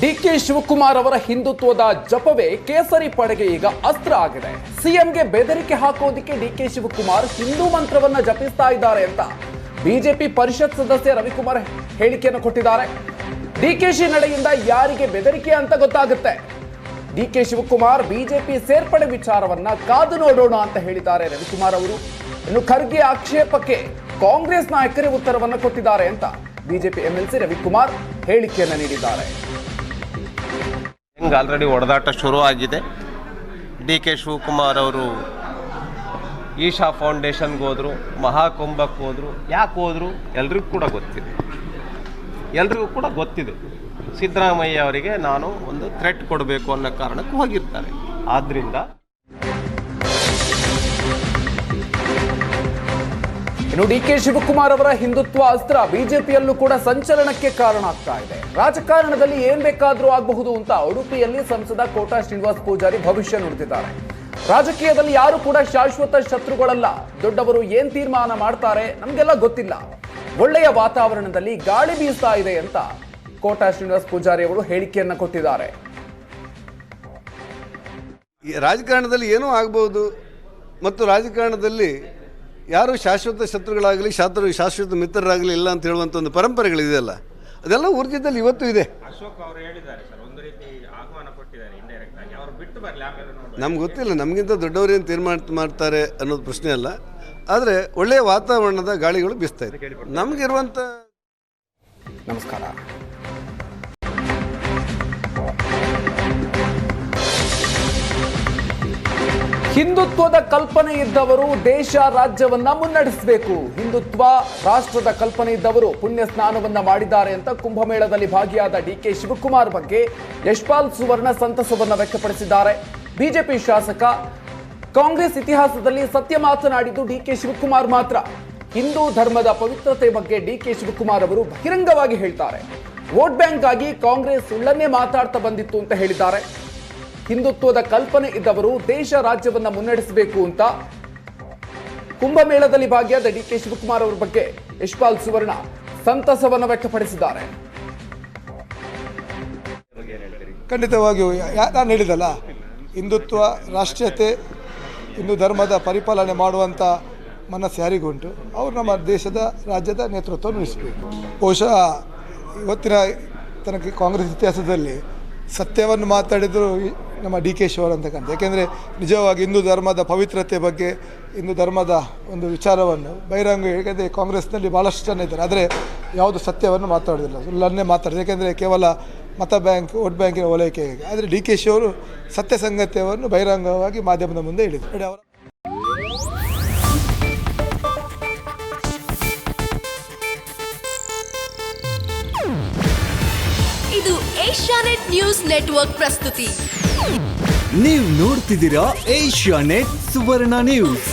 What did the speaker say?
DK Shivakumar ಅವರ ಹಿಂದುತ್ವದ ಜಪವೇ ಕೇಸರಿ ಪಡೆಗೆ ಈಗ ಅಸ್ತ್ರ ಆಗಿದೆ. ಸಿಎಂಗೆ ಬೆದರಿಕೆ ಹಾಕೋದಿಕ್ಕೆ ಡಿಕೆ ಶಿವಕುಮಾರ್ ಹಿಂದೂ ಮಂತ್ರವನ್ನ ಜಪಿಸ್ತಾ ಇದ್ದಾರೆ ಅಂತ ಬಿಜೆಪಿ ಪರಿಷತ್ ಸದಸ್ಯ ರವಿಕುಮಾರ್ ಹೇಳಿಕೆಯನ್ನು ಕೊಟ್ಟಿದ್ದಾರೆ. ಡಿಕೆಶಿ ನಡೆಯಿಂದ ಯಾರಿಗೆ ಬೆದರಿಕೆ ಅಂತ ಗೊತ್ತಾಗುತ್ತೆ. ಡಿಕೆ ಶಿವಕುಮಾರ್ ಬಿಜೆಪಿ ಸೇರ್ಪಡೆ ವಿಚಾರವನ್ನ ಕಾದು ನೋಡೋಣ ಅಂತ ಹೇಳಿದ್ದಾರೆ ರವಿಕುಮಾರ್ ಅವರು. ಇನ್ನು ಖರ್ಗೆ ಆಕ್ಷೇಪಕ್ಕೆ ಕಾಂಗ್ರೆಸ್ ನಾಯಕರೇ ಉತ್ತರವನ್ನು ಕೊಟ್ಟಿದ್ದಾರೆ ಅಂತ ಬಿಜೆಪಿ ಎಂಎಲ್ಸಿ ರವಿಕುಮಾರ್ ಹೇಳಿಕೆಯನ್ನು ನೀಡಿದ್ದಾರೆ. ಆಲ್ರೆಡಿ ಹೊಡೆದಾಟ ಶುರು ಆಗಿದೆ. ಡಿ ಕೆ ಶಿವಕುಮಾರ್ ಅವರು ಈಶಾ ಫೌಂಡೇಶನ್ಗೆ ಹೋದರು, ಮಹಾಕುಂಭಕ್ಕೆ ಹೋದರು. ಯಾಕೆ ಹೋದರು ಎಲ್ರಿಗೂ ಕೂಡ ಗೊತ್ತಿದೆ. ಸಿದ್ದರಾಮಯ್ಯ ಅವರಿಗೆ ನಾನು ಒಂದು ಥ್ರೆಟ್ ಕೊಡಬೇಕು ಅನ್ನೋ ಕಾರಣಕ್ಕೆ ಹೋಗಿರ್ತಾರೆ. ಆದ್ದರಿಂದ ಇನ್ನು ಡಿಕೆ ಶಿವಕುಮಾರ್ ಅವರ ಹಿಂದುತ್ವ ಅಸ್ತ್ರ ಬಿಜೆಪಿಯಲ್ಲೂ ಕೂಡ ಸಂಚಲನಕ್ಕೆ ಕಾರಣ ಆಗ್ತಾ ಇದೆ. ರಾಜಕಾರಣದಲ್ಲಿ ಏನ್ ಬೇಕಾದ್ರೂ ಆಗಬಹುದು ಅಂತ ಉಡುಪಿಯಲ್ಲಿ ಸಂಸದ ಕೋಟಾ ಶ್ರೀನಿವಾಸ್ ಪೂಜಾರಿ ಭವಿಷ್ಯ ನುಡಿದಿದ್ದಾರೆ. ರಾಜಕೀಯದಲ್ಲಿ ಯಾರು ಕೂಡ ಶಾಶ್ವತ ಶತ್ರುಗಳಲ್ಲ. ದೊಡ್ಡವರು ಏನ್ ತೀರ್ಮಾನ ಮಾಡ್ತಾರೆ ನಮ್ಗೆಲ್ಲ ಗೊತ್ತಿಲ್ಲ. ಒಳ್ಳೆಯ ವಾತಾವರಣದಲ್ಲಿ ಗಾಳಿ ಬೀಸ್ತಾ ಇದೆ ಅಂತ ಕೋಟಾ ಶ್ರೀನಿವಾಸ್ ಪೂಜಾರಿ ಅವರು ಹೇಳಿಕೆಯನ್ನ ಕೊಟ್ಟಿದ್ದಾರೆ. ರಾಜಕಾರಣದಲ್ಲಿ ಏನೂ ಆಗಬಹುದು ಮತ್ತು ರಾಜಕಾರಣದಲ್ಲಿ ಯಾರು ಶಾಶ್ವತ ಶತ್ರುಗಳಾಗಲಿ ಶಾಶ್ವತ ಮಿತ್ರರಾಗಲಿ ಇಲ್ಲ ಅಂತ ಹೇಳುವಂಥ ಒಂದು ಪರಂಪರೆಗಳಿದೆಯಲ್ಲ, ಅದೆಲ್ಲ ಊರ್ಜಿತದಲ್ಲಿ ಇವತ್ತು ಇದೆ. ಅಶೋಕ್ ಅವರು ಹೇಳಿದ್ದಾರೆ ಸರ್, ಒಂದು ರೀತಿ ಆಹ್ವಾನ ಕೊಟ್ಟಿದ್ದಾರೆ ಇಂಡೈರೆಕ್ಟ್ ಆಗಿ. ಅವರು ಬಿಟ್ಟು ಬರಲಿ, ಆಮೇಲೆ ನಮ್ಗೆ ಗೊತ್ತಿಲ್ಲ, ನಮಗಿಂತ ದೊಡ್ಡವರೇನು ತೀರ್ಮಾನ ಮಾಡ್ತಾರೆ ಅನ್ನೋದು ಪ್ರಶ್ನೆ ಅಲ್ಲ. ಆದರೆ ಒಳ್ಳೆಯ ವಾತಾವರಣದ ಗಾಳಿಗಳು ಬೀಸ್ತಾ ಇದೆ ನಮಗಿರುವಂಥ. ನಮಸ್ಕಾರ. ಹಿಂದುತ್ವದ ಕಲ್ಪನೆ ಇದ್ದವರು ದೇಶ ರಾಜ್ಯವನ್ನ ಮುನ್ನಡೆಸಬೇಕು. ಹಿಂದುತ್ವ ರಾಷ್ಟ್ರದ ಕಲ್ಪನೆ ಇದ್ದವರು ಪುಣ್ಯ ಸ್ನಾನವನ್ನ ಮಾಡಿದ್ದಾರೆ ಅಂತ ಕುಂಭಮೇಳದಲ್ಲಿ ಭಾಗಿಯಾದ ಡಿಕೆ ಶಿವಕುಮಾರ್ ಬಗ್ಗೆ ಯಶ್ಪಾಲ್ ಸುವರ್ಣ ಸಂತಸವನ್ನ ವ್ಯಕ್ತಪಡಿಸಿದ್ದಾರೆ. ಬಿಜೆಪಿ ಶಾಸಕ ಕಾಂಗ್ರೆಸ್ ಇತಿಹಾಸದಲ್ಲಿ ಸತ್ಯ ಮಾತನಾಡಿದ್ದು ಡಿಕೆ ಶಿವಕುಮಾರ್ ಮಾತ್ರ. ಹಿಂದೂ ಧರ್ಮದ ಪವಿತ್ರತೆ ಬಗ್ಗೆ ಡಿಕೆ ಶಿವಕುಮಾರ್ ಅವರು ಬಹಿರಂಗವಾಗಿ ಹೇಳ್ತಾರೆ. ವೋಟ್ ಬ್ಯಾಂಕ್ ಆಗಿ ಕಾಂಗ್ರೆಸ್ ಸುಳ್ಳನ್ನೇ ಮಾತಾಡ್ತಾ ಬಂದಿತ್ತು ಅಂತ ಹೇಳಿದ್ದಾರೆ. ಹಿಂದುತ್ವದ ಕಲ್ಪನೆ ಇದ್ದವರು ದೇಶ ರಾಜ್ಯವನ್ನ ಮುನ್ನಡೆಸಬೇಕು ಅಂತ ಕುಂಭಮೇಳದಲ್ಲಿ ಭಾಗಿಯಾದ ಡಿಕೆ ಶಿವಕುಮಾರ್ ಅವರ ಬಗ್ಗೆ ಯಶ್ಪಾಲ್ ಸುವರ್ಣ ಸಂತಸವನ್ನು ವ್ಯಕ್ತಪಡಿಸಿದ್ದಾರೆ. ಖಂಡಿತವಾಗಿಯೂ ನಾನು ಹೇಳಿದಲ್ಲ, ಹಿಂದುತ್ವ ರಾಷ್ಟ್ರೀಯತೆ ಹಿಂದೂ ಧರ್ಮದ ಪರಿಪಾಲನೆ ಮಾಡುವಂಥ ಮನಸ್ಸು ಯಾರಿಗುಂಟು ಅವರು ನಮ್ಮ ದೇಶದ ರಾಜ್ಯದ ನೇತೃತ್ವವನ್ನು ವಹಿಸಬೇಕು. ಬಹುಶಃ ಇವತ್ತಿನ ತನಕ ಕಾಂಗ್ರೆಸ್ ಇತಿಹಾಸದಲ್ಲಿ ಸತ್ಯವನ್ನು ಮಾತಾಡಿದರು ನಮ್ಮ ಡಿ ಕೆ ಶಿವರ್ ಅಂತಕ್ಕಂಥ. ಯಾಕೆಂದರೆ ನಿಜವಾಗಿ ಹಿಂದೂ ಧರ್ಮದ ಪವಿತ್ರತೆ ಬಗ್ಗೆ, ಹಿಂದೂ ಧರ್ಮದ ಒಂದು ವಿಚಾರವನ್ನು ಬಹಿರಂಗ, ಏಕೆಂದರೆ ಕಾಂಗ್ರೆಸ್ನಲ್ಲಿ ಭಾಳಷ್ಟು ಜನ ಇದ್ದಾರೆ, ಆದರೆ ಯಾವುದು ಸತ್ಯವನ್ನು ಮಾತಾಡೋದಿಲ್ಲ, ಸುಳ್ಳನ್ನೇ ಮಾತಾಡೋದು. ಏಕೆಂದರೆ ಕೇವಲ ಮತ ಬ್ಯಾಂಕ್, ವೋಟ್ ಬ್ಯಾಂಕಿನ ಓಲೈಕೆ. ಆದರೆ ಡಿ ಕೆ ಶಿವರು ಸತ್ಯ ಸಂಗತಿಯನ್ನು ಬಹಿರಂಗವಾಗಿ ಮಾಧ್ಯಮದ ಮುಂದೆ ಹೇಳಿದರು. ಅವರ ಇದು ಏಷ್ಯಾನೆಟ್ ನ್ಯೂಸ್ ನೆಟ್ವರ್ಕ್ ಪ್ರಸ್ತುತಿ. ನೀವು ನೋಡ್ತಿದ್ದೀರಾ ಏಷ್ಯಾನೆಟ್ ಸುವರ್ಣ ನ್ಯೂಸ್.